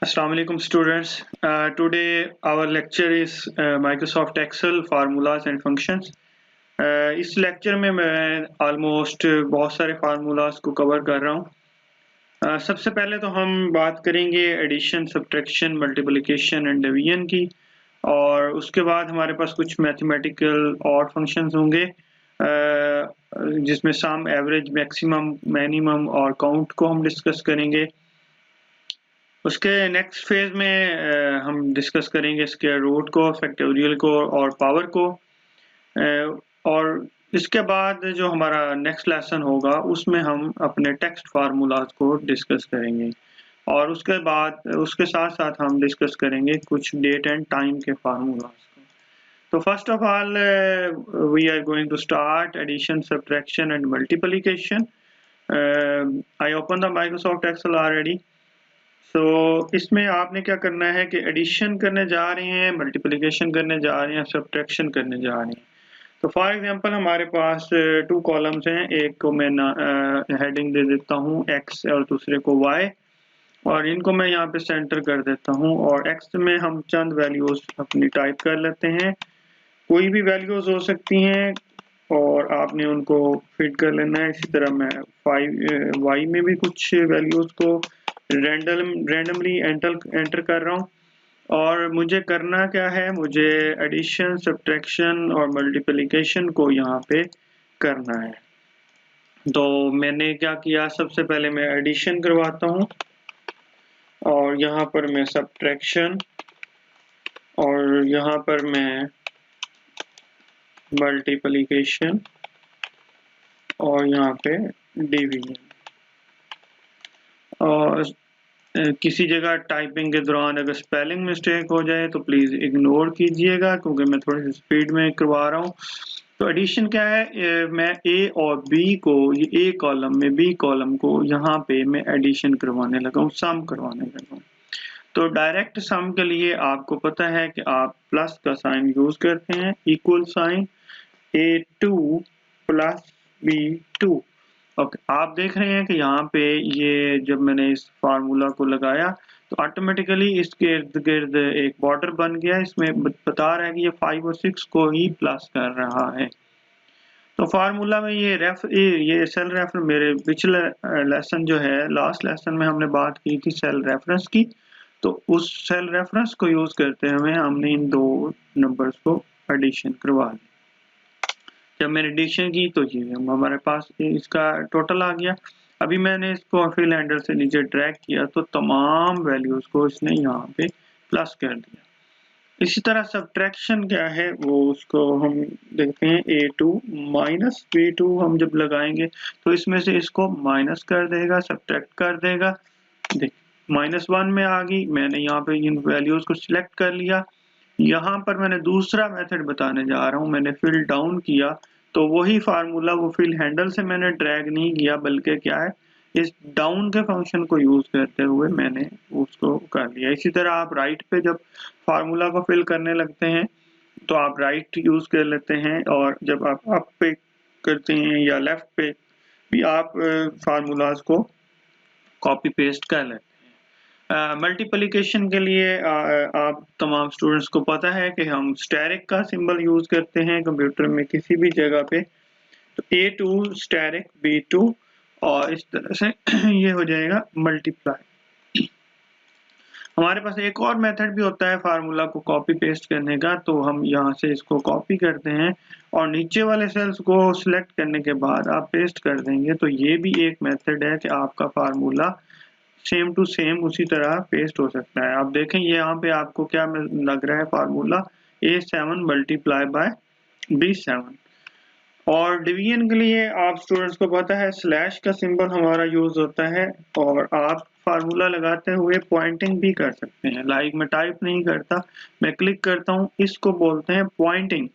Assalamu alaikum students. Today our lecture is Microsoft Excel formulas and functions. इस lecture में मैं almost बहुत सारे फार्मूलाज को कवर कर रहा हूँ। सबसे पहले तो हम बात करेंगे addition, subtraction, multiplication and division की, और उसके बाद हमारे पास कुछ मैथमेटिकल और फंक्शंस होंगे जिसमें सम, एवरेज, मैक्सिमम, मिनिमम और काउंट को हम डिस्कस करेंगे। उसके नेक्स्ट फेज में हम डिस्कस करेंगे स्क्वायर रूट को, फैक्टोरियल को और पावर को। और इसके बाद जो हमारा नेक्स्ट लेसन होगा उसमें हम अपने टेक्स्ट फार्मूलाज को डिस्कस करेंगे, और उसके बाद उसके साथ साथ हम डिस्कस करेंगे कुछ डेट एंड टाइम के फार्मूलाज को। तो first of all we are going to start addition, subtraction and multiplication. I open the Microsoft Excel already. इसमें आपने क्या करना है कि एडिशन करने जा रहे हैं, मल्टीप्लिकेशन करने जा रहे हैं, सब्ट्रैक्शन करने जा रहे हैं। तो फॉर एग्जांपल हमारे पास 2 कॉलम्स हैं, एक को मैं हेडिंग दे देता हूँ x और दूसरे को y, और इनको मैं यहाँ पे सेंटर कर देता हूँ। और x में हम चंद वैल्यूज अपनी टाइप कर लेते हैं, कोई भी वैल्यूज हो सकती हैं और आपने उनको फिट कर लेना है। इसी तरह मैं y में भी कुछ वैल्यूज को रैंडमली एंटर कर रहा हूँ। और मुझे करना क्या है, मुझे एडिशन, सब्ट्रैक्शन और मल्टीप्लिकेशन को यहाँ पे करना है। तो मैंने क्या किया, सबसे पहले मैं एडिशन करवाता हूँ और यहाँ पर मैं सब्ट्रैक्शन और यहाँ पर मैं मल्टीप्लिकेशन और यहाँ पे डिवीजन। और किसी जगह टाइपिंग के दौरान अगर स्पेलिंग मिस्टेक हो जाए तो प्लीज़ इग्नोर कीजिएगा, क्योंकि मैं थोड़ी सी स्पीड में करवा रहा हूँ। तो एडिशन क्या है, मैं ए और बी को, ये ए कॉलम में बी कॉलम को यहाँ पे मैं एडिशन करवाने लगा हूँ, सम करवाने लगा हूँ। तो डायरेक्ट सम के लिए आपको पता है कि आप प्लस का साइन यूज करते हैं, equal sign A2 plus B2। Okay, आप देख रहे हैं कि यहाँ पे ये जब मैंने इस फार्मूला को लगाया तो ऑटोमेटिकली इसके इर्द गिर्द एक बॉर्डर बन गया। इसमें बता रहा है कि ये 5 और 6 को ही प्लस कर रहा है। तो फार्मूला में ये सेल रेफरेंस, मेरे पिछले लेसन जो है, लास्ट लेसन में हमने बात की थी सेल रेफरेंस की, तो उस सेल रेफरेंस को यूज करते हुए हमने इन दो नंबर्स को एडिशन करवा दी। जब मैंने एडिशन की तो ये हमारे पास इसका टोटल आ गया। अभी मैंने इसको फिल हैंडल से नीचे ड्रैग किया तो तमाम वैल्यूज को इसने यहाँ पे प्लस कर दिया। इसी तरह सब्ट्रैक्शन क्या है वो उसको हम देखते हैं, A2 माइनस B2 हम जब लगाएंगे तो इसमें से इसको माइनस कर देगा, सब्ट्रैक्ट कर देगा। देख -1 में आ गई, मैंने यहाँ पे इन वैल्यूज को सिलेक्ट कर लिया। यहाँ पर मैंने दूसरा मेथड बताने जा रहा हूँ, मैंने फिल डाउन किया तो वही फार्मूला वो फिल हैंडल से मैंने ड्रैग नहीं किया, बल्कि क्या है, इस डाउन के फंक्शन को यूज करते हुए मैंने उसको कर लिया। इसी तरह आप राइट पे जब फार्मूला को फिल करने लगते हैं तो आप राइट यूज कर लेते हैं, और जब आप अप पे करते हैं या लेफ्ट पे भी आप फार्मूलाज को कॉपी पेस्ट कर लेते हैं। मल्टीप्लिकेशन के लिए आप तमाम स्टूडेंट्स को पता है कि हम स्टेरिक का सिंबल यूज करते हैं कंप्यूटर में किसी भी जगह पे। तो A2 स्टेरिक B2, और इस तरह से ये हो जाएगा मल्टीप्लाई। हमारे पास एक और मेथड भी होता है फार्मूला को कॉपी पेस्ट करने का। तो हम यहाँ से इसको कॉपी करते हैं और नीचे वाले सेल्स को सिलेक्ट करने के बाद आप पेस्ट कर देंगे। तो ये भी एक मेथड है कि आपका फार्मूला सेम टू सेम उसी तरह पेस्ट हो सकता है। आप देखें ये यहाँ पे आपको क्या लग रहा है, formula A7 multiply by B7। और डिवीजन के लिए आप स्टूडेंट्स को पता है स्लैश का सिंबल हमारा यूज होता है, और आप फार्मूला लगाते हुए पॉइंटिंग भी कर सकते हैं। लाइक मैं टाइप नहीं करता, मैं क्लिक करता हूँ, इसको बोलते हैं पॉइंटिंग।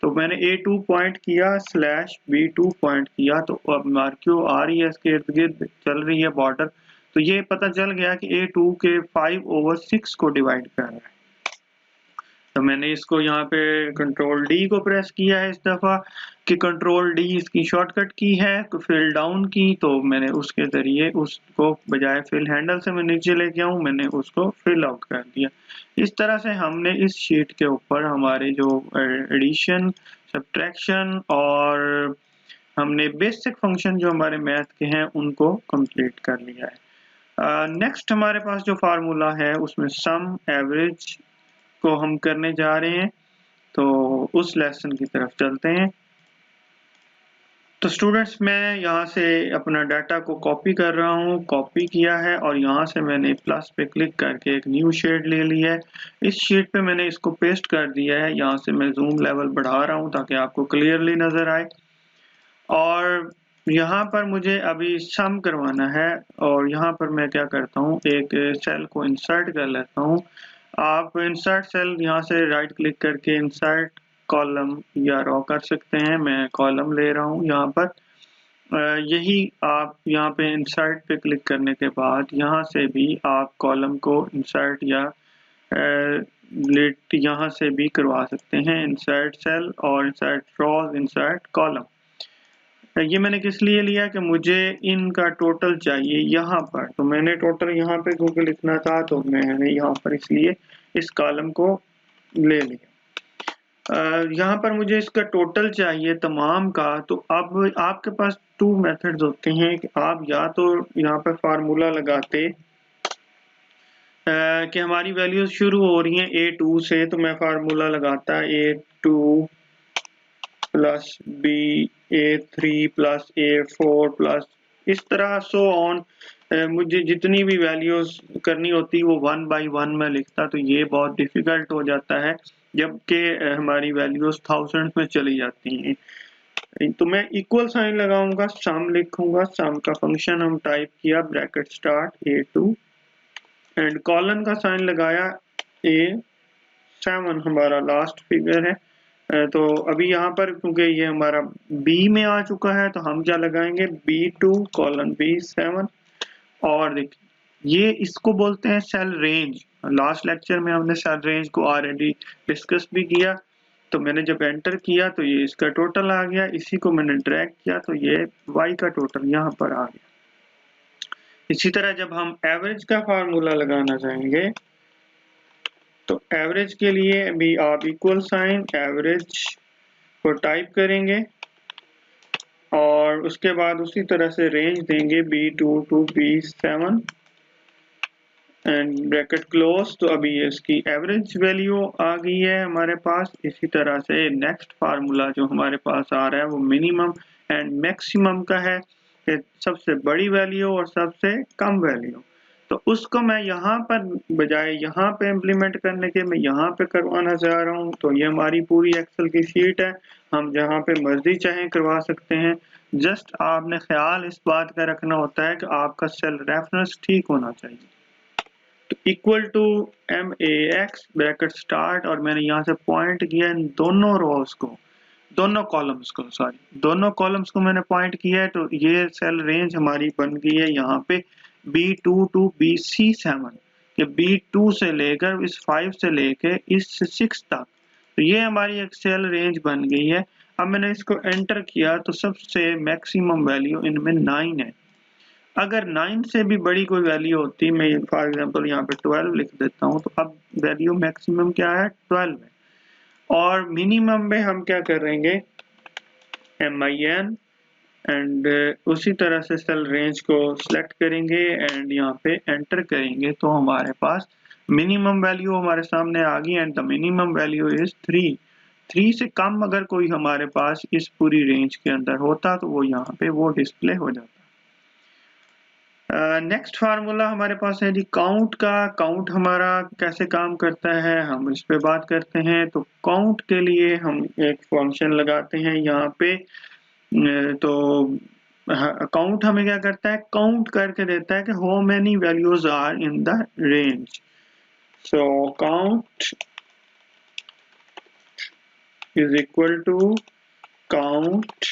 तो मैंने A2 पॉइंट किया, स्लैश B2 पॉइंट किया, तो अब मार्क्यू आ रही है, इसके इर्द गिर्द चल रही है बॉर्डर। तो ये पता चल गया कि A2 के 5/6 को डिवाइड कर रहा है। तो मैंने इसको यहाँ पे कंट्रोल D को प्रेस किया है इस दफा, कि कंट्रोल डी इसकी शॉर्टकट की है तो फिल डाउन की, तो मैंने उसके ज़रिए उसको बजाय फिल हैंडल से मैं नीचे लेके आऊँ, मैंने उसको फिल आउट कर दिया। इस तरह से हमने इस शीट के ऊपर हमारे जो एडिशन, सब्ट्रैक्शन और हमने बेसिक फंक्शन जो हमारे मैथ के हैं उनको कंप्लीट कर लिया है। नेक्स्ट हमारे पास जो फार्मूला है उसमें सम एवरेज को हम करने जा रहे हैं, तो उस लेसन की तरफ चलते हैं। तो स्टूडेंट्स मैं यहाँ से अपना डाटा को कॉपी कर रहा हूँ, कॉपी किया है और यहाँ से मैंने प्लस पे क्लिक करके एक न्यू शेड ले ली है। इस शीट पे मैंने इसको पेस्ट कर दिया है। यहाँ से मैं जूम लेवल बढ़ा रहा हूँ ताकि आपको क्लियरली नजर आए। और यहाँ पर मुझे अभी सम करवाना है और यहाँ पर मैं क्या करता हूँ, एक सेल को इंसर्ट कर लेता हूँ। आप इंसर्ट सेल यहाँ से राइट क्लिक करके इंसर्ट कॉलम या रो कर सकते हैं। मैं कॉलम ले रहा हूँ यहाँ पर। यही आप यहाँ पे इंसर्ट पे क्लिक करने के बाद यहाँ से भी आप कॉलम को इंसर्ट या लिट यहाँ से भी करवा सकते हैं, इंसर्ट सेल और इंसर्ट रोज, इंसर्ट कॉलम। ये मैंने किस लिए लिया कि मुझे इनका टोटल चाहिए यहाँ पर, तो मैंने टोटल यहाँ पे क्योंकि लिखना था तो मैंने यहाँ पर इसलिए इस कॉलम को ले लिया। यहाँ पर मुझे इसका टोटल चाहिए तमाम का। तो अब आपके पास टू मेथड्स होते हैं कि आप या तो यहाँ पर फार्मूला लगाते कि हमारी वैल्यूज शुरू हो रही हैं A2 से, तो मैं फार्मूला लगाता A2 plus A3 plus A4 plus इस तरह सो ऑन। मुझे जितनी भी वैल्यूज करनी होती वो 1 बाई 1 में लिखता, तो ये बहुत डिफिकल्ट हो जाता है जबकि हमारी वैल्यूज थाउजेंड में चली जाती हैं। तो मैं इक्वल साइन लगाऊंगा, सम लिखूंगा, सम का फंक्शन हम टाइप किया bracket start A2 and colon का साइन लगाया A7 हमारा लास्ट फिगर है। तो अभी यहाँ पर क्योंकि ये हमारा B में आ चुका है तो हम क्या लगाएंगे B2 कॉलन B7। और देखिए ये इसको बोलते हैं सेल रेंज। लास्ट लेक्चर में हमने सेल रेंज को ऑलरेडी डिस्कस भी किया। तो मैंने जब एंटर किया तो ये इसका टोटल आ गया, इसी को मैंने ड्रैग किया तो ये y का टोटल यहाँ पर आ गया। इसी तरह जब हम एवरेज का फार्मूला लगाना चाहेंगे तो एवरेज के लिए भी आप इक्वल साइन एवरेज को टाइप करेंगे और उसके बाद उसी तरह से रेंज देंगे B2 to B7 and bracket close. तो अभी इसकी एवरेज वैल्यू आ गई है हमारे पास। इसी तरह से नेक्स्ट फार्मूला जो हमारे पास आ रहा है वो मिनिमम एंड मैक्सिमम का है कि सबसे बड़ी वैल्यू और सबसे कम वैल्यू। तो उसको मैं यहाँ पर बजाय यहाँ पे इम्प्लीमेंट करने के मैं यहाँ पे करवाना चाह रहा हूँ। तो ये हमारी पूरी एक्सेल की शीट है, हम जहाँ पे मर्जी चाहें करवा सकते हैं। जस्ट आपने ख्याल इस बात का रखना होता है कि आपका सेल रेफरेंस ठीक होना चाहिए। तो equal to MAX bracket start और मैंने यहाँ से पॉइंट किया इन दोनों रोज को, दोनों कॉलम्स को, सॉरी दोनों कॉलम्स को मैंने पॉइंट किया है। तो ये सेल रेंज हमारी बन गई है यहाँ पे B2 टू BC7 के B2 से लेकर इस 5 से लेकर इस 6 तक। तो ये हमारी एक सेल रेंज बन गई है। अब मैंने इसको एंटर किया तो सबसे मैक्सिमम वैल्यू इनमें 9 है। अगर 9 से भी बड़ी कोई वैल्यू होती, मैं फॉर एग्जांपल यहाँ पे 12 लिख देता हूँ, तो अब वैल्यू मैक्सिमम क्या है 12 है। और मिनिमम में हम क्या करेंगे MIN एंड उसी तरह से सेल रेंज को सिलेक्ट करेंगे एंड यहाँ पे एंटर करेंगे तो हमारे पास मिनिमम वैल्यू हमारे सामने आ गई and the minimum value is 3 से कम अगर कोई हमारे पास इस पूरी रेंज के अंदर होता तो वो यहाँ पे वो डिस्प्ले हो जाता। नेक्स्ट फार्मूला हमारे पास है जी काउंट का। काउंट हमारा कैसे काम करता है हम इस पे बात करते हैं। तो काउंट के लिए हम एक फंक्शन लगाते हैं यहाँ पे। तो काउंट हमें क्या करता है, काउंट करके देता है कि how many values are in the range. So count is equal to count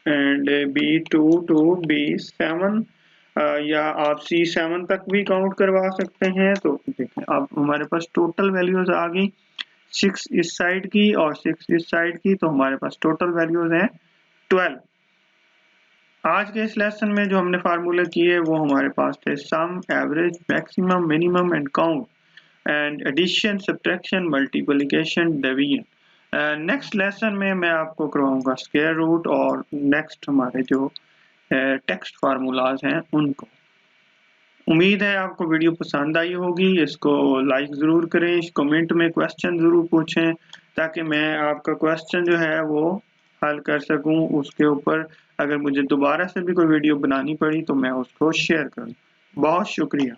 and B2 to B7 या आप C7 तक भी काउंट करवा सकते हैं। तो देखें अब हमारे पास टोटल वैल्यूज आ गई 6 इस साइड की और 6 इस साइड की, तो हमारे पास टोटल वैल्यूज हैं 12। आज के इस लेसन में जो हमने फार्मूले किए वो हमारे पास थे sum, average, maximum, minimum and count, and addition, subtraction, multiplication, division. Next lesson में मैं आपको करवाऊंगा स्क्वायर रूट और नेक्स्ट हमारे जो टेक्स्ट फार्मूलाज हैं उनको। उम्मीद है आपको वीडियो पसंद आई होगी। इसको लाइक ज़रूर करें, कमेंट में क्वेश्चन ज़रूर पूछें ताकि मैं आपका क्वेश्चन जो है वो हल कर सकूं। उसके ऊपर अगर मुझे दोबारा से भी कोई वीडियो बनानी पड़ी तो मैं उसको शेयर करूं। बहुत शुक्रिया।